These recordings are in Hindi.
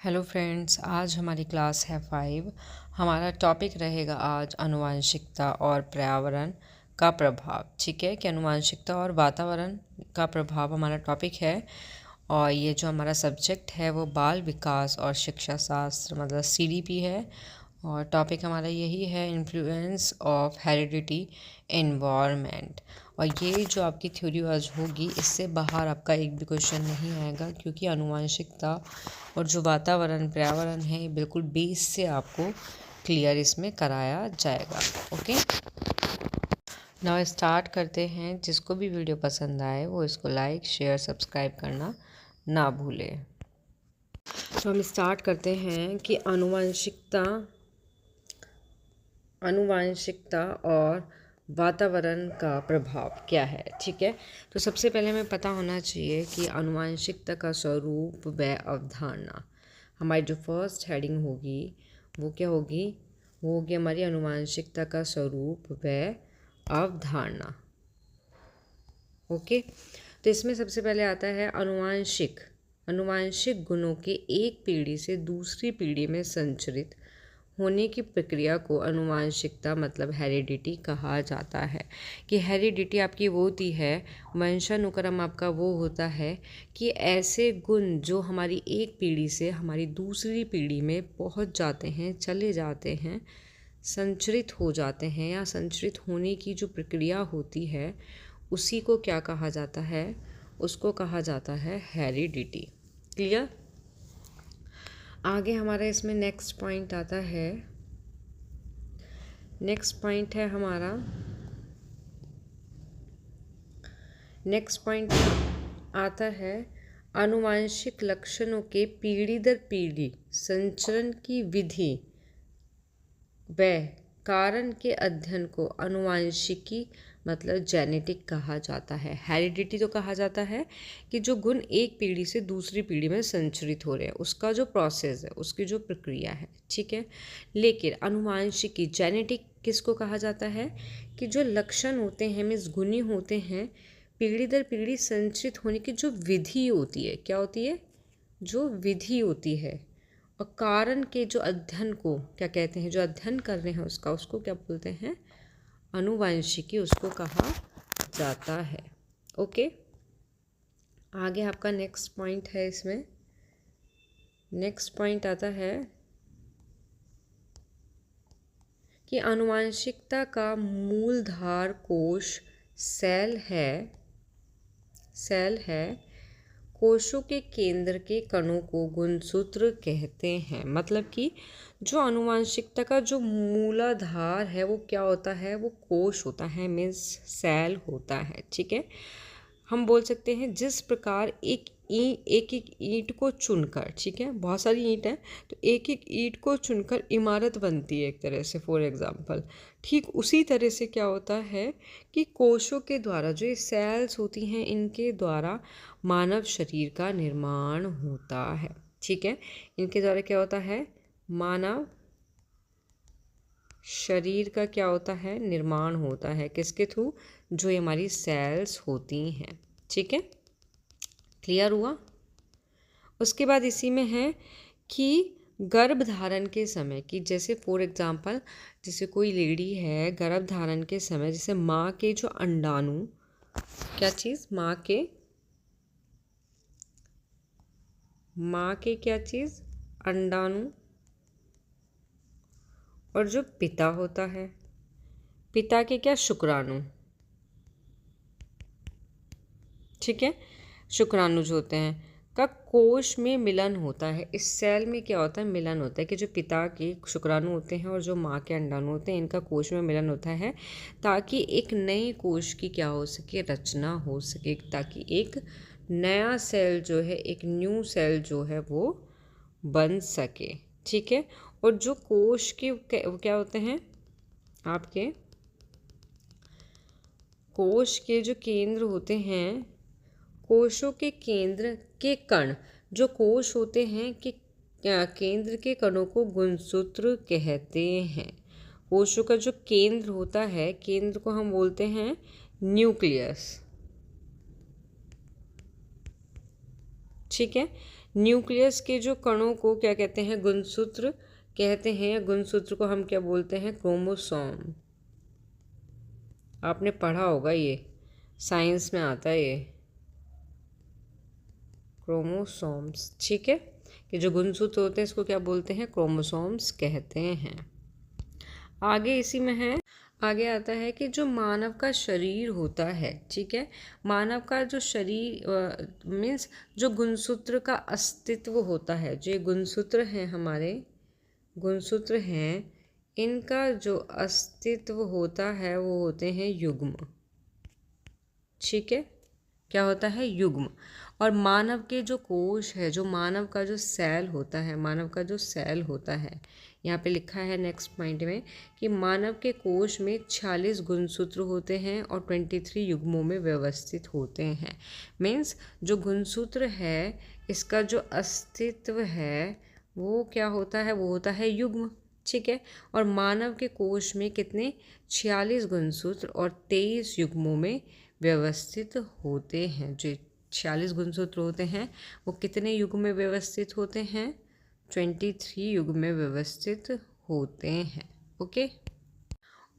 हेलो फ्रेंड्स, आज हमारी क्लास है 5। हमारा टॉपिक रहेगा आज आनुवंशिकता और पर्यावरण का प्रभाव। ठीक है कि आनुवंशिकता और वातावरण का प्रभाव हमारा टॉपिक है। और ये जो हमारा सब्जेक्ट है वो बाल विकास और शिक्षा शास्त्र मतलब CDP है। और टॉपिक हमारा यही है इन्फ्लुएंस ऑफ हेरिडिटी एनवायरनमेंट। और ये जो आपकी थ्योरी आज होगी इससे बाहर आपका एक भी क्वेश्चन नहीं आएगा, क्योंकि आनुवंशिकता और जो वातावरण पर्यावरण है बिल्कुल बेस से आपको क्लियर इसमें कराया जाएगा। ओके, नाउ स्टार्ट करते हैं। जिसको भी वीडियो पसंद आए वो इसको लाइक शेयर सब्सक्राइब करना ना भूले। तो हम स्टार्ट करते हैं कि आनुवंशिकता और वातावरण का प्रभाव क्या है। ठीक है, तो सबसे पहले हमें पता होना चाहिए कि आनुवंशिकता का स्वरूप व अवधारणा। हमारी जो फर्स्ट हेडिंग होगी वो क्या होगी? वो होगी हमारी आनुवंशिकता का स्वरूप व अवधारणा। ओके, तो इसमें सबसे पहले आता है अनुवांशिक गुणों के एक पीढ़ी से दूसरी पीढ़ी में संचरित होने की प्रक्रिया को आनुवंशिकता मतलब हेरिडिटी कहा जाता है। कि हेरिडिटी आपकी वो होती है, वंशानुक्रम आपका वो होता है कि ऐसे गुण जो हमारी एक पीढ़ी से हमारी दूसरी पीढ़ी में पहुंच जाते हैं, चले जाते हैं, संचरित हो जाते हैं, या संचरित होने की जो प्रक्रिया होती है उसी को क्या कहा जाता है? उसको कहा जाता है हेरिडिटी। क्लियर? आगे हमारा इसमें नेक्स्ट पॉइंट आता है। नेक्स्ट पॉइंट आता है आनुवंशिक लक्षणों के पीढ़ी दर पीढ़ी संचरण की विधि व कारण के अध्ययन को आनुवंशिकी मतलब जेनेटिक कहा जाता है। हेरिडिटी तो कहा जाता है कि जो गुण एक पीढ़ी से दूसरी पीढ़ी में संचरित हो रहे हैं, उसका जो प्रोसेस है, उसकी जो प्रक्रिया है। ठीक है, लेकिन आनुवंशिकी जेनेटिक किसको कहा जाता है? कि जो लक्षण होते हैं मीन्स गुणी होते हैं, पीढ़ी दर पीढ़ी संचरित होने की जो विधि होती है, क्या होती है? जो विधि होती है। और कारण के जो अध्ययन को क्या कहते हैं? जो अध्ययन कर रहे हैं उसको क्या बोलते हैं? आनुवंशिकी उसको कहा जाता है। ओके, आगे आपका नेक्स्ट पॉइंट है। इसमें नेक्स्ट पॉइंट आता है कि आनुवंशिकता का मूलधार कोश सेल है। कोशों के केंद्र के कणों को गुणसूत्र कहते हैं। मतलब कि जो आनुवंशिकता का जो मूलाधार है वो क्या होता है? वो कोश होता है, मीन्स सेल होता है। ठीक है, हम बोल सकते हैं जिस प्रकार एक ईंट को चुनकर, ठीक है, बहुत सारी ईंट है तो एक एक ईंट को चुनकर इमारत बनती है एक तरह से, फॉर एग्जांपल। ठीक उसी तरह से क्या होता है कि कोशों के द्वारा, जो ये सेल्स होती हैं, इनके द्वारा मानव शरीर का निर्माण होता है। ठीक है, इनके द्वारा क्या होता है? मानव शरीर का क्या होता है? निर्माण होता है। किसके थ्रू? जो ये हमारी सेल्स होती हैं। ठीक है, क्लियर हुआ? उसके बाद इसी में है कि गर्भ धारण के समय की, जैसे फॉर एग्जांपल जैसे कोई लेडी है गर्भ धारण के समय, जैसे माँ के जो अंडाणु, क्या चीज़? माँ के क्या चीज़? अंडाणु। और जो पिता होता है, पिता के क्या? शुक्राणु। ठीक है, शुक्राणु जो होते हैं का कोश में मिलन होता है। इस सेल में क्या होता है? मिलन होता है कि जो पिता के शुक्राणु होते हैं और जो माँ के अंडाणु होते हैं, इनका कोश में मिलन होता है ताकि एक नए कोश की क्या हो सके? रचना हो सके, ताकि एक नया सेल जो है, एक न्यू सेल जो है वो बन सके। ठीक है, और जो कोश के क्या होते हैं? आपके कोश के जो केंद्र होते हैं, कोशों के केंद्र के कण, जो कोश होते हैं कि केंद्र के कणों को गुणसूत्र कहते हैं। कोशों का जो केंद्र होता है, केंद्र को हम बोलते हैं न्यूक्लियस। ठीक है, न्यूक्लियस के जो कणों को क्या कहते हैं? गुणसूत्र कहते हैं। गुणसूत्र को हम क्या बोलते हैं? क्रोमोसोम। आपने पढ़ा होगा, ये साइंस में आता है ये, क्रोमोसोम्स। ठीक है, कि जो गुणसूत्र होते हैं इसको क्या बोलते हैं? क्रोमोसोम्स कहते हैं। आगे इसी में है, आगे आता है कि जो मानव का शरीर होता है, ठीक है, मानव का जो शरीर मीन्स जो गुणसूत्र का अस्तित्व होता है, जो गुणसूत्र हैं हमारे, गुणसूत्र हैं, इनका जो अस्तित्व होता है वो होते हैं युग्म। ठीक है, क्या होता है? युग्म। और मानव के जो कोश है, जो मानव का जो सेल होता है, मानव का जो सेल होता है, यहाँ पे लिखा है नेक्स्ट पॉइंट में कि मानव के कोश में 46 गुणसूत्र होते हैं और 23 युग्मों में व्यवस्थित होते हैं। मीन्स जो गुणसूत्र है इसका जो अस्तित्व है वो क्या होता है? वो होता है युग्म। ठीक है, और मानव के कोश में कितने? 46 गुणसूत्र और 23 युग्मों में व्यवस्थित होते हैं। जो 46 गुणसूत्र होते हैं वो कितने युग में व्यवस्थित होते हैं? 23 युग में व्यवस्थित होते हैं। ओके,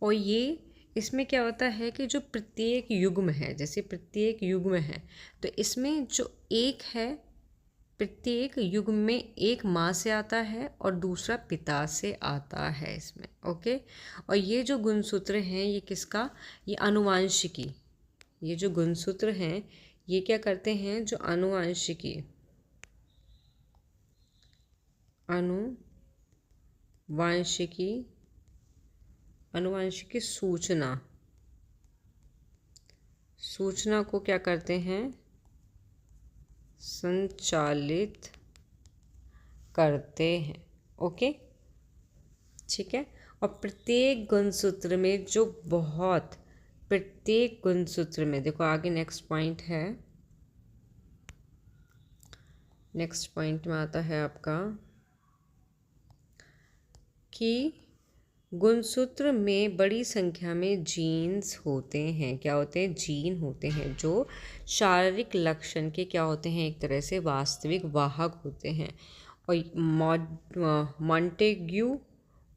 और ये इसमें क्या होता है कि जो प्रत्येक युग्म है, जैसे प्रत्येक युग्म है तो इसमें जो एक है, प्रत्येक युग्म में एक माँ से आता है और दूसरा पिता से आता है इसमें। ओके, और ये जो गुणसूत्र हैं ये किसका? ये आनुवंशिकी। ये जो गुणसूत्र हैं ये क्या करते हैं? जो आनुवंशिकी, आनुवंशिकी सूचना को क्या करते हैं? संचालित करते हैं। ओके, ठीक है, और प्रत्येक गुणसूत्र में जो प्रत्येक गुणसूत्र में देखो आगे नेक्स्ट पॉइंट है, नेक्स्ट पॉइंट में आता है आपका कि गुणसूत्र में बड़ी संख्या में जीन्स होते हैं। क्या होते हैं? जीन होते हैं, जो शारीरिक लक्षण के क्या होते हैं? एक तरह से वास्तविक वाहक होते हैं। और मॉन्टेग्यू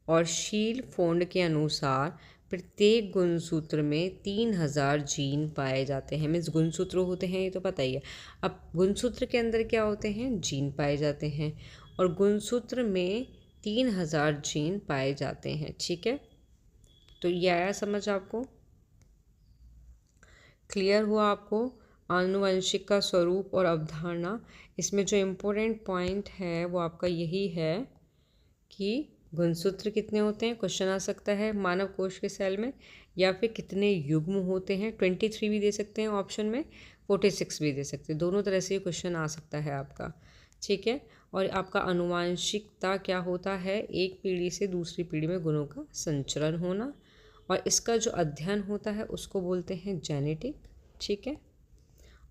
और शील फोंड के अनुसार प्रत्येक गुणसूत्र में 3000 जीन पाए जाते हैं। मीन्स गुणसूत्र होते हैं ये तो पता ही है। अब गुणसूत्र के अंदर क्या होते हैं? जीन पाए जाते हैं, और गुणसूत्र में 3000 जीन पाए जाते हैं। ठीक है, तो ये आया समझ आपको? क्लियर हुआ आपको आनुवंशिक का स्वरूप और अवधारणा? इसमें जो इम्पोर्टेंट पॉइंट है वो आपका यही है कि गुणसूत्र कितने होते हैं, क्वेश्चन आ सकता है मानव कोश के सेल में, या फिर कितने युग्म होते हैं, 23 भी दे सकते हैं ऑप्शन में, 46 भी दे सकते हैं, दोनों तरह से ये क्वेश्चन आ सकता है आपका। ठीक है, और आपका आनुवांशिकता क्या होता है? एक पीढ़ी से दूसरी पीढ़ी में गुणों का संचरण होना, और इसका जो अध्ययन होता है उसको बोलते हैं जेनेटिक। ठीक है,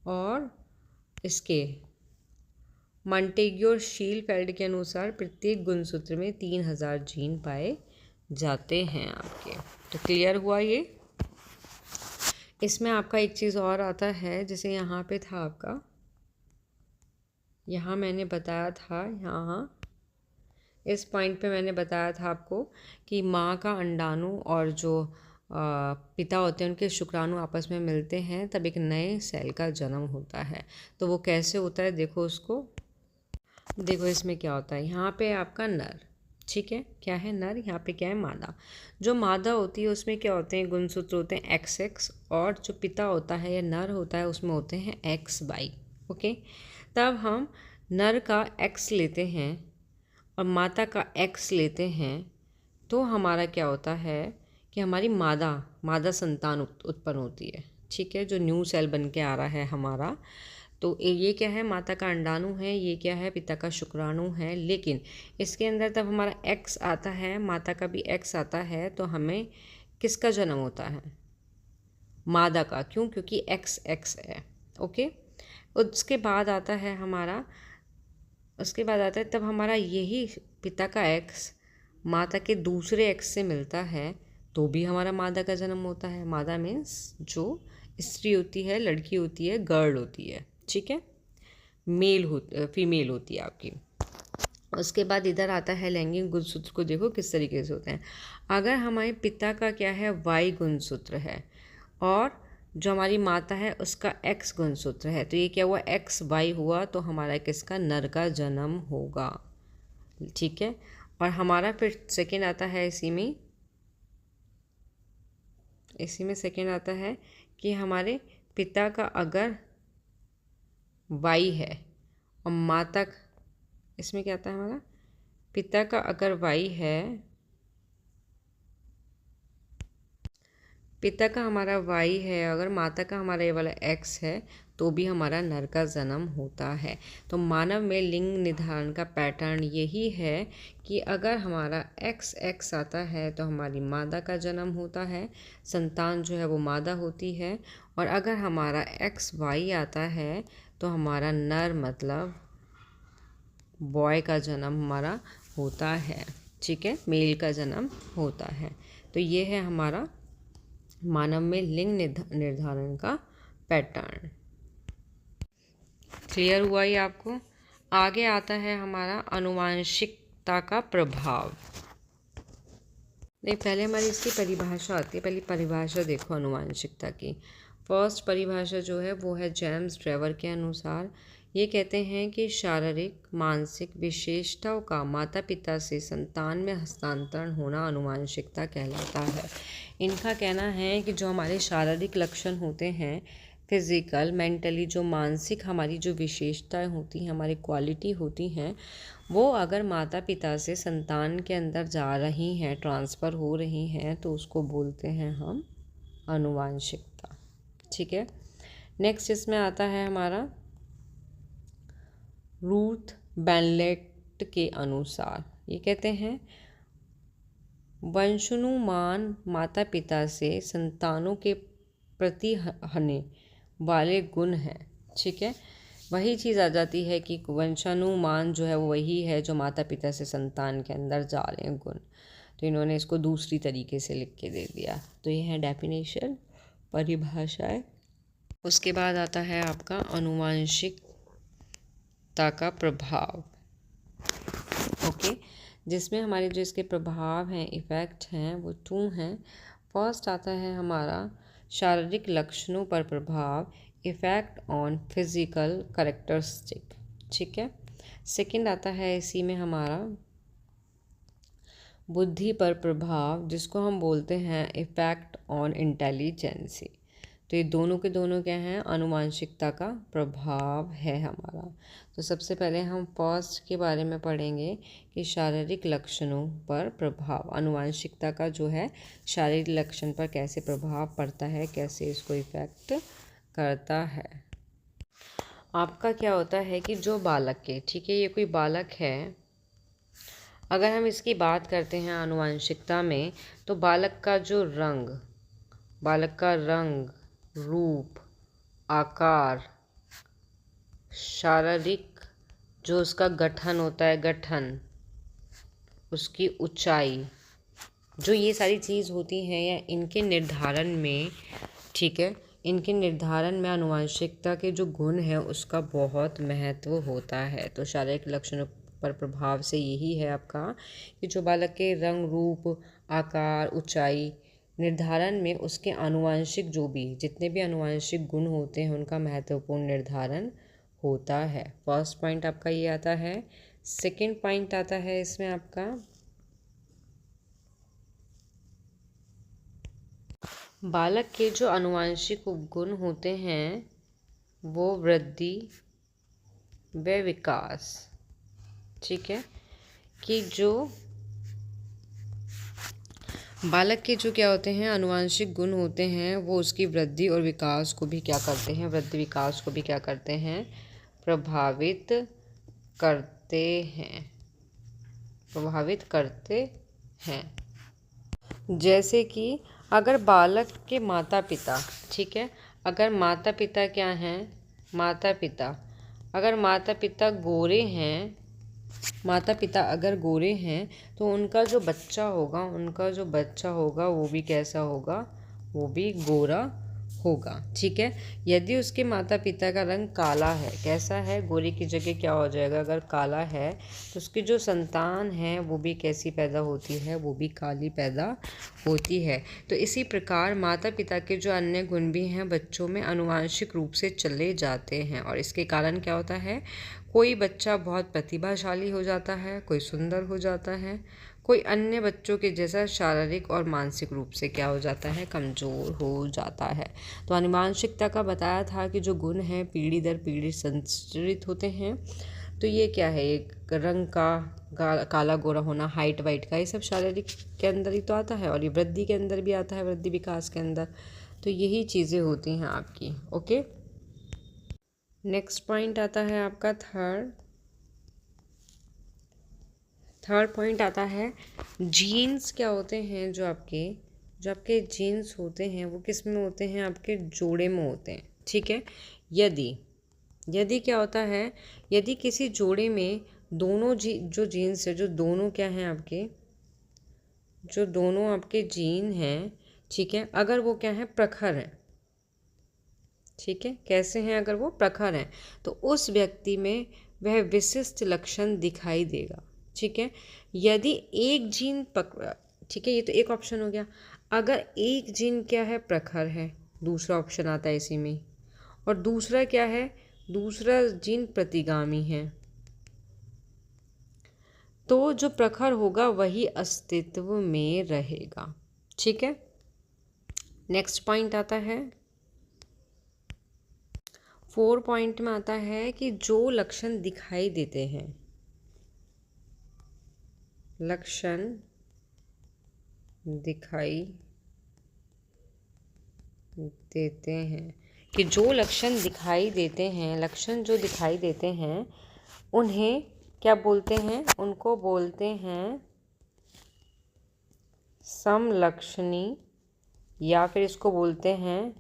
और इसके मॉन्टेग्यू और शीलफेल्ड के अनुसार प्रत्येक गुणसूत्र में 3000 जीन पाए जाते हैं आपके। तो क्लियर हुआ ये? इसमें आपका एक चीज़ और आता है, जैसे यहाँ पे था आपका, यहाँ मैंने बताया था, यहाँ इस पॉइंट पे मैंने बताया था आपको कि माँ का अंडाणु और जो पिता होते हैं उनके शुक्राणु आपस में मिलते हैं तब एक नए सेल का जन्म होता है। तो वो कैसे होता है देखो उसको, देखो इसमें क्या होता है। यहाँ पे आपका नर, ठीक है, क्या है? नर। यहाँ पे क्या है? मादा। जो मादा होती है उसमें क्या होते हैं? गुणसूत्र होते हैं XX, और जो पिता होता है या नर होता है उसमें होते हैं XY। ओके, तब हम नर का X लेते हैं और माता का X लेते हैं तो हमारा क्या होता है कि हमारी मादा संतान उत्पन्न होती है। ठीक है, जो न्यू सेल बन के आ रहा है हमारा, तो ये क्या है? माता का अंडाणु है, ये क्या है? पिता का शुक्राणु है। लेकिन इसके अंदर तब हमारा X आता है, माता का भी X आता है, तो हमें किसका जन्म होता है? मादा का। क्यों? क्योंकि XX है। ओके, उसके बाद आता है हमारा, उसके बाद आता है तब हमारा यही पिता का X माता के दूसरे X से मिलता है तो भी हमारा मादा का जन्म होता है। मादा मीन्स जो स्त्री होती है, लड़की होती है, गर्ल होती है। ठीक है, फीमेल होती है आपकी। उसके बाद इधर आता है लैंगिक गुणसूत्र को, देखो किस तरीके से होते हैं। अगर हमारे पिता का क्या है, वाई गुणसूत्र है, और जो हमारी माता है उसका एक्स गुणसूत्र है, तो ये क्या हुआ, एक्स वाई हुआ, तो हमारा किसका, नर का जन्म होगा। ठीक है। और हमारा फिर सेकेंड आता है इसी में सेकेंड आता है कि हमारे पिता का अगर वाई है और माता, इसमें क्या आता है, हमारा पिता का अगर वाई है, पिता का हमारा वाई है, अगर माता का हमारा ये वाला एक्स है, तो भी हमारा नर का जन्म होता है। तो मानव में लिंग निर्धारण का पैटर्न यही है कि अगर हमारा एक्स एक्स आता है तो हमारी मादा का जन्म होता है, संतान जो है वो मादा होती है, और अगर हमारा एक्स वाई आता है तो हमारा नर मतलब बॉय का जन्म हमारा होता है। ठीक है, मेल का जन्म होता है। तो ये है हमारा मानव में लिंग निर्धारण का पैटर्न। क्लियर हुआ ये आपको। आगे आता है हमारा आनुवांशिकता का प्रभाव। नहीं, पहले हमारी इसकी परिभाषा आती है। पहले परिभाषा देखो आनुवांशिकता की। फर्स्ट परिभाषा जो है वो है जेम्स ड्रेवर के अनुसार। ये कहते हैं कि शारीरिक मानसिक विशेषताओं का माता पिता से संतान में हस्तांतरण होना आनुवांशिकता कहलाता है। इनका कहना है कि जो हमारे शारीरिक लक्षण होते हैं, फिज़िकल मेंटली, जो मानसिक हमारी जो विशेषताएं होती हैं, हमारी क्वालिटी होती हैं, वो अगर माता पिता से संतान के अंदर जा रही हैं, ट्रांसफ़र हो रही हैं, तो उसको बोलते हैं हम आनुवांशिकता। ठीक है। नेक्स्ट इसमें आता है हमारा रूथ बेनलेट के अनुसार। ये कहते हैं वंशानुमान माता पिता से संतानों के प्रति होने वाले गुण हैं। ठीक है, वही चीज़ आ जाती है कि वंशानुमान जो है वो वही है जो माता पिता से संतान के अंदर जा रहे हैं गुण। तो इन्होंने इसको दूसरी तरीके से लिख के दे दिया। तो ये है डेफिनेशन, परिभाषाएं। उसके बाद आता है आपका आनुवांशिकता का प्रभाव। ओके, जिसमें हमारे जो इसके प्रभाव हैं, इफ़ेक्ट हैं, वो 2 हैं। फर्स्ट आता है हमारा शारीरिक लक्षणों पर प्रभाव, इफ़ेक्ट ऑन फिज़िकल कैरेक्टरिस्टिक। ठीक है। सेकंड आता है इसी में हमारा बुद्धि पर प्रभाव, जिसको हम बोलते हैं इफ़ेक्ट ऑन इंटेलिजेंसी। तो ये दोनों के दोनों क्या हैं, आनुवांशिकता का प्रभाव है हमारा। तो सबसे पहले हम फर्स्ट के बारे में पढ़ेंगे कि शारीरिक लक्षणों पर प्रभाव, आनुवांशिकता का जो है शारीरिक लक्षण पर कैसे प्रभाव पड़ता है, कैसे इसको इफ़ेक्ट करता है। आपका क्या होता है कि जो बालक के, ठीक है, ये कोई बालक है, अगर हम इसकी बात करते हैं आनुवांशिकता में, तो बालक का जो रंग, बालक का रंग, रूप, आकार, शारीरिक जो उसका गठन होता है, गठन, उसकी ऊंचाई, जो ये सारी चीज़ होती हैं, या इनके निर्धारण में, ठीक है, इनके निर्धारण में आनुवांशिकता के जो गुण हैं उसका बहुत महत्व होता है। तो शारीरिक लक्षणों पर प्रभाव से यही है आपका कि जो बालक के रंग, रूप, आकार, ऊंचाई निर्धारण में उसके आनुवांशिक जो भी जितने भी आनुवांशिक गुण होते हैं उनका महत्वपूर्ण निर्धारण होता है। फर्स्ट पॉइंट आपका ये आता है। सेकंड पॉइंट आता है इसमें आपका बालक के जो आनुवांशिक गुण होते हैं वो वृद्धि व विकास। ठीक है, कि जो बालक के जो क्या होते हैं आनुवांशिक गुण होते हैं वो उसकी वृद्धि और विकास को भी क्या करते हैं, वृद्धि विकास को भी क्या करते हैं, प्रभावित करते हैं, प्रभावित करते हैं। जैसे कि अगर बालक के माता पिता, ठीक है, अगर माता पिता क्या हैं, माता पिता अगर माता पिता गोरे हैं, माता पिता अगर गोरे हैं तो उनका जो बच्चा होगा वो भी कैसा होगा, वो भी गोरा होगा। ठीक है, यदि उसके माता पिता का रंग काला है, कैसा है, गोरे की जगह क्या हो जाएगा, अगर काला है तो उसकी जो संतान है वो भी कैसी पैदा होती है, वो भी काली पैदा होती है। तो इसी प्रकार माता पिता के जो अन्य गुण भी हैं बच्चों में आनुवांशिक रूप से चले जाते हैं, और इसके कारण क्या होता है, कोई बच्चा बहुत प्रतिभाशाली हो जाता है, कोई सुंदर हो जाता है, कोई अन्य बच्चों के जैसा शारीरिक और मानसिक रूप से क्या हो जाता है, कमज़ोर हो जाता है। तो आनुवांशिकता का बताया था कि जो गुण हैं पीढ़ी दर पीढ़ी संचरित होते हैं। तो ये क्या है, एक रंग का काला गोरा होना, हाइट वाइट का, ये सब शारीरिक के अंदर ही तो आता है, और ये वृद्धि के अंदर भी आता है, वृद्धि विकास के अंदर। तो यही चीज़ें होती हैं आपकी। ओके, नेक्स्ट पॉइंट आता है आपका थर्ड पॉइंट आता है जीन्स क्या होते हैं। जो आपके जीन्स होते हैं वो किस में होते हैं, आपके जोड़े में होते हैं। ठीक है, यदि क्या होता है, यदि किसी जोड़े में दोनों जो जीन्स है, जो दोनों क्या हैं आपके, जो दोनों आपके जीन हैं, ठीक है, अगर वो क्या है, प्रखर हैं, ठीक है, कैसे हैं, अगर वो प्रखर हैं तो उस व्यक्ति में वह विशिष्ट लक्षण दिखाई देगा। ठीक है, यदि एक जीन ठीक है, ये तो एक ऑप्शन हो गया। अगर एक जीन क्या है, प्रखर है, दूसरा ऑप्शन आता है इसी में, और दूसरा क्या है, दूसरा जीन प्रतिगामी है, तो जो प्रखर होगा वही अस्तित्व में रहेगा। ठीक है, नेक्स्ट पॉइंट आता है 4 पॉइंट में आता है कि जो लक्षण दिखाई देते हैं, लक्षण दिखाई देते हैं, कि जो लक्षण दिखाई देते हैं, लक्षण जो दिखाई देते हैं उन्हें क्या बोलते हैं, उनको बोलते हैं समलक्षणी, या फिर इसको बोलते हैं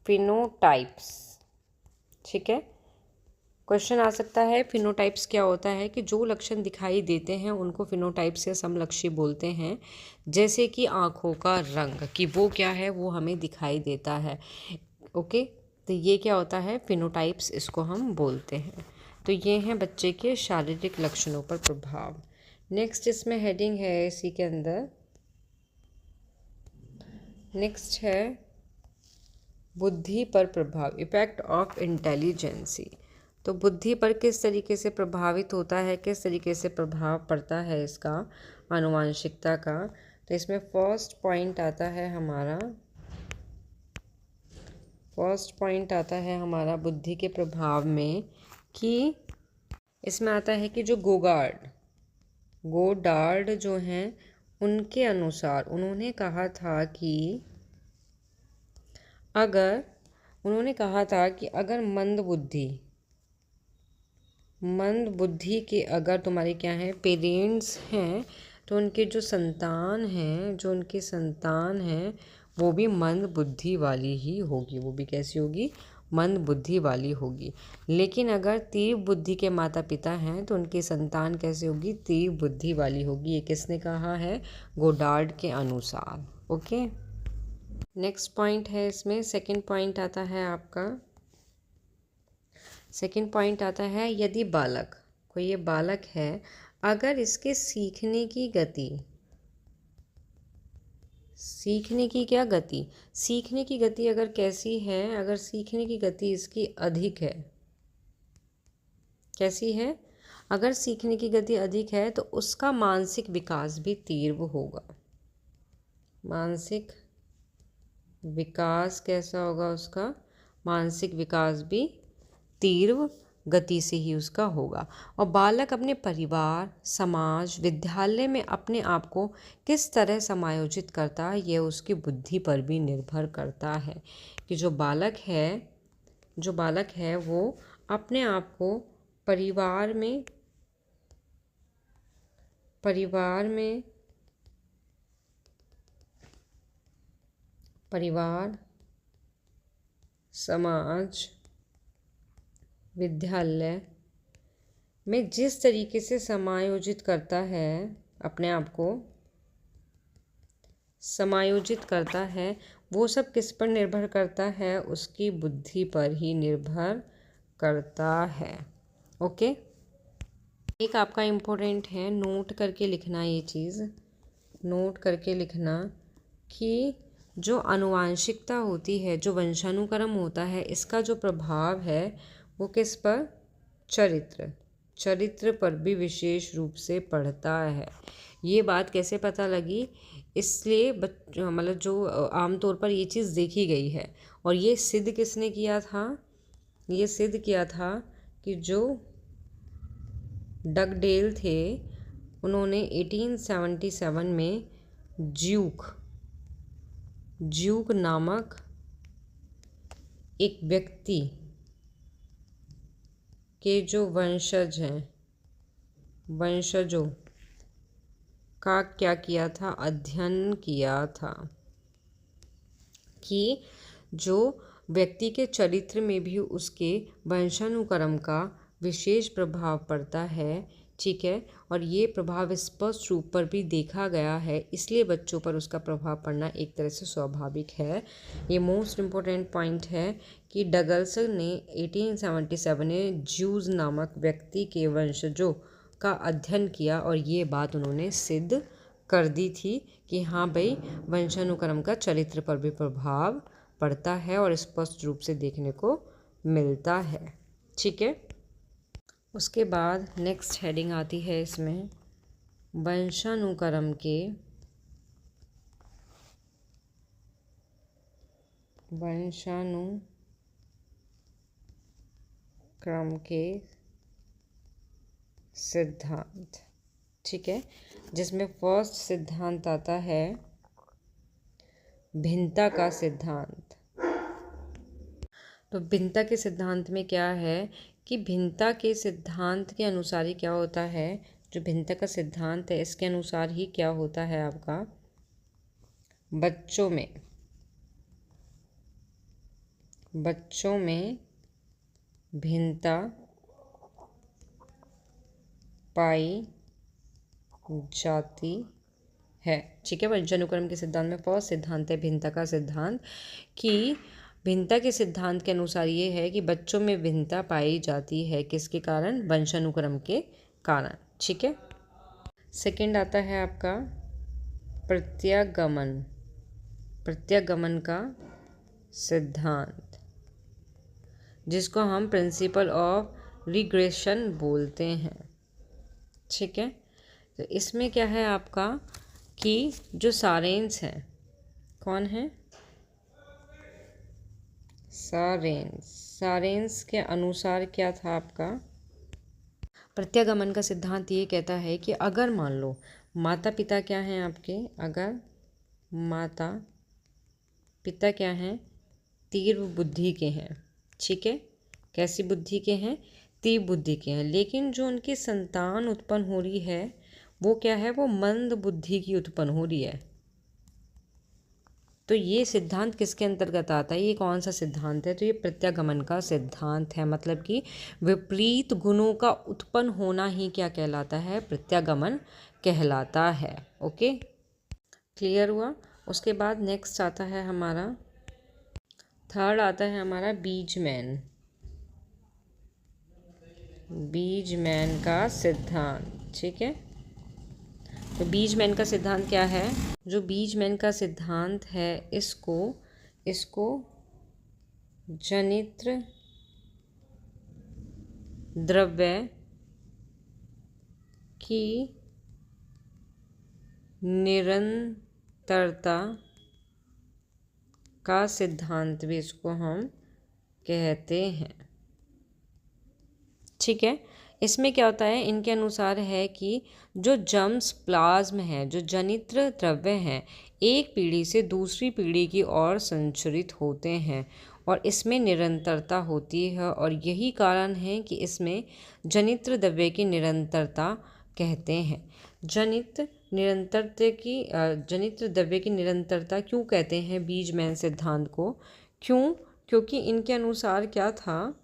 फिनोटाइप्स। ठीक है, क्वेश्चन आ सकता है फिनोटाइप्स क्या होता है, कि जो लक्षण दिखाई देते हैं उनको फिनोटाइप्स या समलक्षी बोलते हैं। जैसे कि आँखों का रंग, कि वो क्या है, वो हमें दिखाई देता है। ओके, तो ये क्या होता है, फिनोटाइप्स इसको हम बोलते हैं। तो ये हैं बच्चे के शारीरिक लक्षणों पर प्रभाव। नेक्स्ट इसमें हेडिंग है इसी के अंदर, नेक्स्ट है बुद्धि पर प्रभाव, इफेक्ट ऑफ इंटेलिजेंसी। तो बुद्धि पर किस तरीके से प्रभावित होता है, किस तरीके से प्रभाव पड़ता है इसका, आनुवांशिकता का। तो इसमें फर्स्ट पॉइंट आता है हमारा बुद्धि के प्रभाव में, कि इसमें आता है कि जो गोडार्ड जो हैं उनके अनुसार उन्होंने कहा था कि अगर मंद बुद्धि के अगर तुम्हारे क्या हैं, पेरेंट्स हैं, तो उनके जो उनकी संतान हैं वो भी मंद बुद्धि वाली ही होगी, वो भी कैसी होगी, मंद बुद्धि वाली होगी। लेकिन अगर तीव्र बुद्धि के माता पिता हैं तो उनकी संतान कैसे होगी, तीव्र बुद्धि वाली होगी। ये किसने कहा है, गोडार्ड के अनुसार। ओके, नेक्स्ट पॉइंट है इसमें, सेकंड पॉइंट आता है आपका, सेकंड पॉइंट आता है यदि कोई ये बालक है, अगर इसके सीखने की गति अगर कैसी है, अगर सीखने की गति इसकी अधिक है, कैसी है, अगर सीखने की गति अधिक है तो उसका मानसिक विकास भी तीव्र होगा। मानसिक विकास कैसा होगा, उसका मानसिक विकास भी तीव्र गति से ही उसका होगा। और बालक अपने परिवार, समाज, विद्यालय में अपने आप को किस तरह समायोजित करता है, यह उसकी बुद्धि पर भी निर्भर करता है। कि जो बालक है वो अपने आप को परिवार, समाज, विद्यालय में जिस तरीके से समायोजित करता है, अपने आप को समायोजित करता है, वो सब किस पर निर्भर करता है? उसकी बुद्धि पर ही निर्भर करता है। ओके। एक आपका इम्पोर्टेंट है, नोट करके लिखना, ये चीज़ नोट करके लिखना कि जो आनुवांशिकता होती है, जो वंशानुक्रम होता है, इसका जो प्रभाव है वो किस पर? चरित्र पर भी विशेष रूप से पड़ता है। ये बात कैसे पता लगी? इसलिए मतलब जो आमतौर पर ये चीज़ देखी गई है। और ये सिद्ध किसने किया था? ये सिद्ध किया था कि जो डगडेल थे, उन्होंने 1877 में ज्यूक नामक एक व्यक्ति के जो वंशजों का क्या किया था? अध्ययन किया था कि जो व्यक्ति के चरित्र में भी उसके वंशानुक्रम का विशेष प्रभाव पड़ता है, ठीक है, और ये प्रभाव स्पष्ट रूप पर भी देखा गया है, इसलिए बच्चों पर उसका प्रभाव पड़ना एक तरह से स्वाभाविक है। ये मोस्ट इम्पोर्टेंट पॉइंट है कि डगलसन ने 1877 में ज्यूज नामक व्यक्ति के वंशजों का अध्ययन किया और ये बात उन्होंने सिद्ध कर दी थी कि हाँ भाई, वंशानुक्रम का चरित्र पर भी प्रभाव पड़ता है और स्पष्ट रूप से देखने को मिलता है। ठीक है। उसके बाद नेक्स्ट हेडिंग आती है इसमें, वंशानुक्रम के सिद्धांत। ठीक है, जिसमें फर्स्ट सिद्धांत आता है भिन्नता का सिद्धांत। तो भिन्नता के सिद्धांत में क्या है कि भिन्नता के सिद्धांत के अनुसार ही क्या होता है, जो भिन्नता का सिद्धांत है इसके अनुसार ही क्या होता है आपका, बच्चों में भिन्नता पाई जाती है। ठीक है, वंशानुक्रम के सिद्धांत में फर्स्ट सिद्धांत है भिन्नता का सिद्धांत, कि भिन्नता के सिद्धांत के अनुसार ये है कि बच्चों में भिन्नता पाई जाती है, किसके कारण? वंशानुक्रम के कारण। ठीक है। सेकंड आता है आपका प्रत्यागमन का सिद्धांत, जिसको हम प्रिंसिपल ऑफ रिग्रेशन बोलते हैं। ठीक है, तो इसमें क्या है आपका कि जो सारेंस हैं, कौन है? सारेंस के अनुसार क्या था आपका, प्रत्यागमन का सिद्धांत ये कहता है कि अगर मान लो माता पिता क्या हैं आपके, अगर माता पिता क्या हैं, तीव्र बुद्धि के हैं। ठीक है, कैसी बुद्धि के हैं? तीव्र बुद्धि के हैं, लेकिन जो उनकी संतान उत्पन्न हो रही है वो क्या है? वो मंद बुद्धि की उत्पन्न हो रही है। तो ये सिद्धांत किसके अंतर्गत आता है? ये कौन सा सिद्धांत है? तो ये प्रत्यागमन का सिद्धांत है। मतलब कि विपरीत गुणों का उत्पन्न होना ही क्या कहलाता है? प्रत्यागमन कहलाता है। ओके, क्लियर हुआ? उसके बाद नेक्स्ट आता है हमारा, थर्ड आता है हमारा बीजमैन का सिद्धांत। ठीक है, तो बीजमैन का सिद्धांत क्या है? जो बीजमैन का सिद्धांत है इसको जनित्र द्रव्य की निरंतरता का सिद्धांत भी इसको हम कहते हैं। ठीक है, इसमें क्या होता है, इनके अनुसार है कि जो जर्म्स प्लाज्म है, जो जनित्र द्रव्य हैं, एक पीढ़ी से दूसरी पीढ़ी की ओर संचरित होते हैं और इसमें निरंतरता होती है, और यही कारण है कि इसमें जनित्र द्रव्य की निरंतरता कहते हैं। जनित्र द्रव्य की निरंतरता क्यों कहते हैं बीजमैन सिद्धांत को? क्यों? क्योंकि इनके अनुसार क्या था,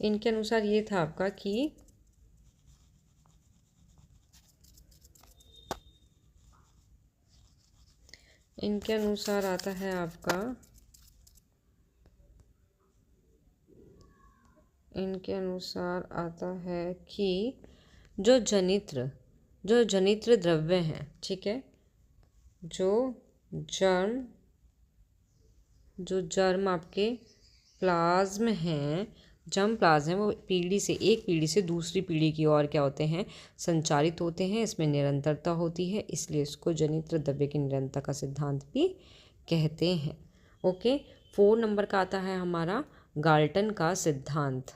इनके अनुसार ये था आपका कि इनके अनुसार आता है आपका, इनके अनुसार आता है कि जो जनित्र द्रव्य हैं, ठीक है, जो जर्म आपके प्लाज्म हैं, जर्म प्लाज्म है, वो एक पीढ़ी से दूसरी पीढ़ी की ओर क्या होते हैं, संचारित होते हैं। इसमें निरंतरता होती है, इसलिए इसको जनित्र द्रव्य की निरंतरता का सिद्धांत भी कहते हैं। ओके, 4 नंबर का आता है हमारा गाल्टन का सिद्धांत।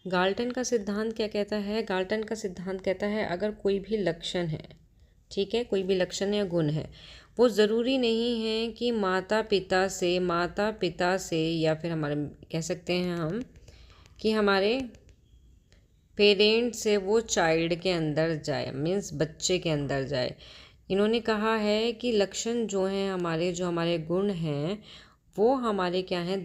गाल्टन का सिद्धांत क्या कहता है? गाल्टन का सिद्धांत कहता है अगर कोई भी लक्षण है, ठीक है, कोई भी लक्षण या गुण है, वो ज़रूरी नहीं है कि माता पिता से या फिर हमारे कह सकते हैं हम कि हमारे पेरेंट से वो चाइल्ड के अंदर जाए, मीन्स बच्चे के अंदर जाए। इन्होंने कहा है कि लक्षण जो हैं हमारे, जो हमारे गुण हैं, वो हमारे क्या हैं,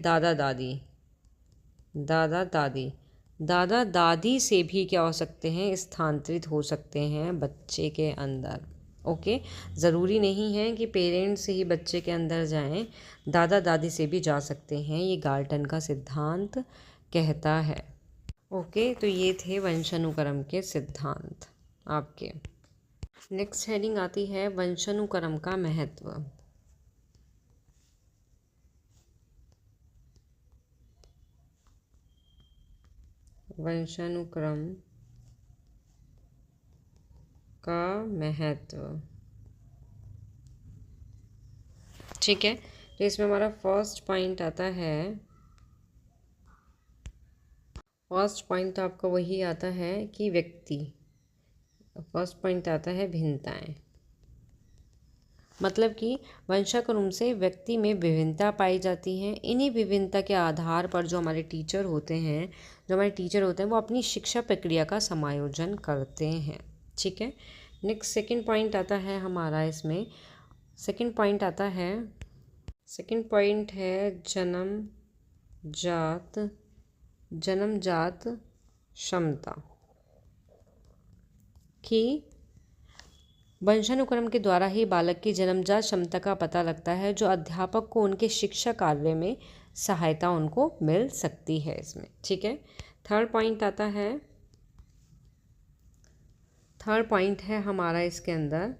दादा दादी से भी क्या हो सकते हैं, स्थानांतरित हो सकते हैं बच्चे के अंदर। ओके, ज़रूरी नहीं है कि पेरेंट्स से ही बच्चे के अंदर जाएं, दादा दादी से भी जा सकते हैं, ये गाल्टन का सिद्धांत कहता है। ओके, तो ये थे वंशानुक्रम के सिद्धांत आपके। नेक्स्ट हेडिंग आती है वंशानुक्रम का महत्व। वंशानुक्रम का महत्व, ठीक है। तो इसमें हमारा फर्स्ट पॉइंट आता है, फर्स्ट पॉइंट तो आपका वही आता है कि फर्स्ट पॉइंट आता है भिन्नताएं। मतलब कि वंशानुक्रम से व्यक्ति में विभिन्नता पाई जाती है। इन्हीं विभिन्नता के आधार पर जो हमारे टीचर होते हैं, वो अपनी शिक्षा प्रक्रिया का समायोजन करते हैं, ठीक है। नेक्स्ट सेकंड पॉइंट आता है हमारा, इसमें सेकंड पॉइंट है जन्मजात क्षमता, कि वंशानुक्रम के द्वारा ही बालक की जन्मजात क्षमता का पता लगता है, जो अध्यापक को उनके शिक्षा कार्य में सहायता उनको मिल सकती है इसमें, ठीक है। थर्ड पॉइंट है हमारा इसके अंदर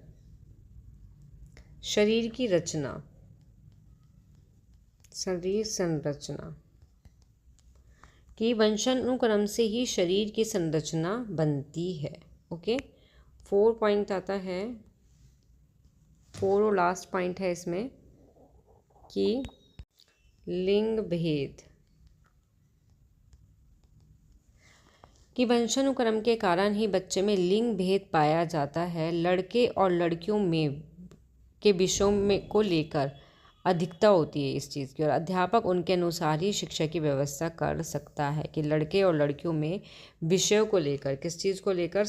शरीर संरचना, कि वंशानुक्रम से ही शरीर की संरचना बनती है। ओके, 4 पॉइंट आता है, 4 और लास्ट पॉइंट है इसमें कि लिंग भेद, कि वंशानुक्रम के कारण ही बच्चे में लिंग भेद पाया जाता है। लड़के और लड़कियों में के विषयों में को लेकर अधिकता होती है इस चीज़ की, और अध्यापक उनके अनुसार ही शिक्षा की व्यवस्था कर सकता है। कि लड़के और लड़कियों में विषयों को लेकर, किस चीज़ को लेकर,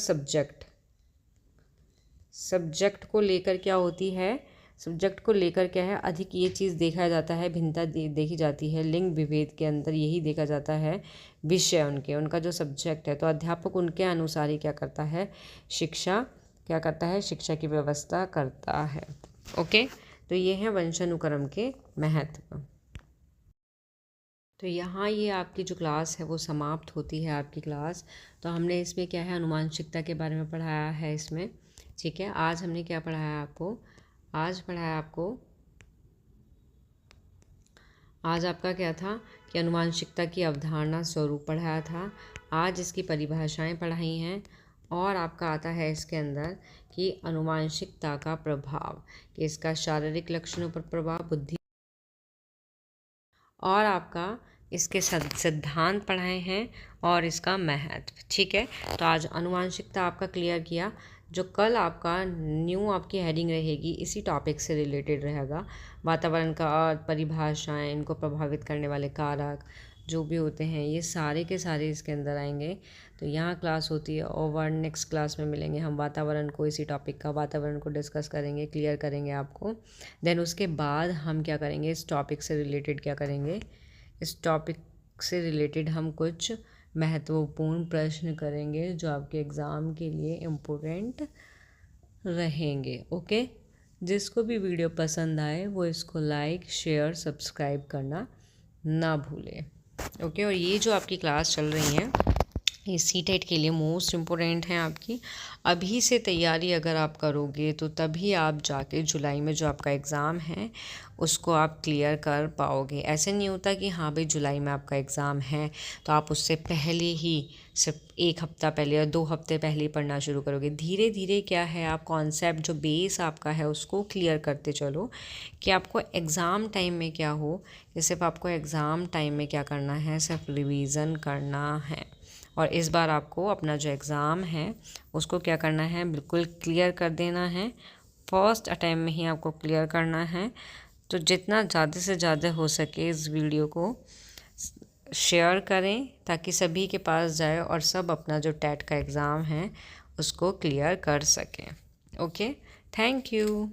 सब्जेक्ट को लेकर क्या होती है, सब्जेक्ट को लेकर क्या है, अधिक ये चीज़ देखा जाता है, भिन्नता देखी जाती है। लिंग विभेद के अंदर यही देखा जाता है, विषय उनका जो सब्जेक्ट है, तो अध्यापक उनके अनुसार ही क्या करता है, शिक्षा की व्यवस्था करता है। ओके, तो ये है वंशानुक्रम के महत्व। तो यहाँ ये आपकी जो क्लास है वो समाप्त होती है आपकी क्लास। तो हमने इसमें क्या है, अनुवांशिकता के बारे में पढ़ाया है इसमें, ठीक है। आज हमने क्या पढ़ाया आपको, आज आपका क्या था कि अनुवांशिकता की अवधारणा स्वरूप पढ़ाया था। आज इसकी परिभाषाएं पढ़ाई हैं, और आपका आता है इसके अंदर कि अनुवांशिकता का प्रभाव, कि इसका शारीरिक लक्षणों पर प्रभाव, बुद्धि, और आपका इसके सिद्धांत पढ़ाए हैं और इसका महत्व, ठीक है। तो आज अनुवांशिकता आपका क्लियर किया। जो कल आपका न्यू आपकी हेडिंग रहेगी, इसी टॉपिक से रिलेटेड रहेगा, वातावरण का परिभाषाएं, इनको प्रभावित करने वाले कारक जो भी होते हैं, ये सारे के सारे इसके अंदर आएंगे। तो यहाँ क्लास होती है, और नेक्स्ट क्लास में मिलेंगे हम वातावरण को, इसी टॉपिक का वातावरण को डिस्कस करेंगे, क्लियर करेंगे आपको। देन उसके बाद हम क्या करेंगे, इस टॉपिक से रिलेटेड हम कुछ महत्वपूर्ण प्रश्न करेंगे जो आपके एग्ज़ाम के लिए इम्पोर्टेंट रहेंगे। ओके, जिसको भी वीडियो पसंद आए वो इसको लाइक शेयर सब्सक्राइब करना ना भूलें। ओके, और ये जो आपकी क्लास चल रही है ये सीटेट के लिए मोस्ट इम्पोर्टेंट है आपकी। अभी से तैयारी अगर आप करोगे तो तभी आप जाके जुलाई में जो आपका एग्ज़ाम है उसको आप क्लियर कर पाओगे। ऐसे नहीं होता कि हाँ भाई जुलाई में आपका एग्ज़ाम है तो आप उससे पहले ही सिर्फ 1 हफ़्ता पहले या 2 हफ़्ते पहले ही पढ़ना शुरू करोगे। धीरे धीरे क्या है, आप कॉन्सेप्ट जो बेस आपका है उसको क्लियर करते चलो कि आपको एग्ज़ाम टाइम में क्या हो कि सिर्फ आपको एग्ज़ाम टाइम में क्या करना है, सिर्फ रिवीज़न करना है। और इस बार आपको अपना जो एग्ज़ाम है उसको क्या करना है, बिल्कुल क्लियर कर देना है। फर्स्ट अटैम्प्ट में ही आपको क्लियर करना है। तो जितना ज़्यादा से ज़्यादा हो सके इस वीडियो को शेयर करें ताकि सभी के पास जाए और सब अपना जो टेट का एग्ज़ाम है उसको क्लियर कर सकें। Okay, thank you.